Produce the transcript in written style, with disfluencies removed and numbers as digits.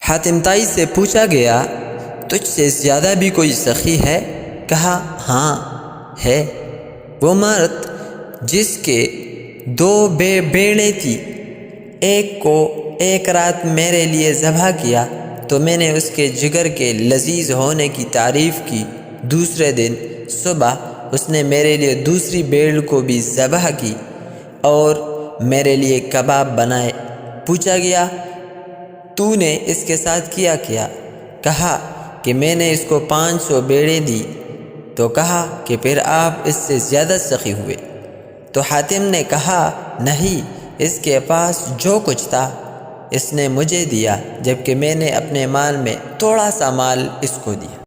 حاتم طائی سے پوچھا گیا، تجھ سے زیادہ بھی کوئی سخی ہے؟ کہا ہاں ہے، وہ مرد جس کے 2 بھیڑیں تھی، ایک کو ایک رات میرے لیے ذبح کیا تو میں نے اس کے جگر کے لذیذ ہونے کی تعریف کی، دوسرے دن صبح اس نے میرے لیے دوسری بھیڑ کو بھی ذبح کی اور میرے لیے کباب بنائے۔ پوچھا گیا، تو نے اس کے ساتھ کیا کیا؟ کہا کہ میں نے اس کو 500 بھیڑیں دی۔ تو کہا کہ پھر آپ اس سے زیادہ سخی ہوئے؟ تو حاتم نے کہا نہیں، اس کے پاس جو کچھ تھا اس نے مجھے دیا، جبکہ میں نے اپنے مال میں تھوڑا سا مال اس کو دیا۔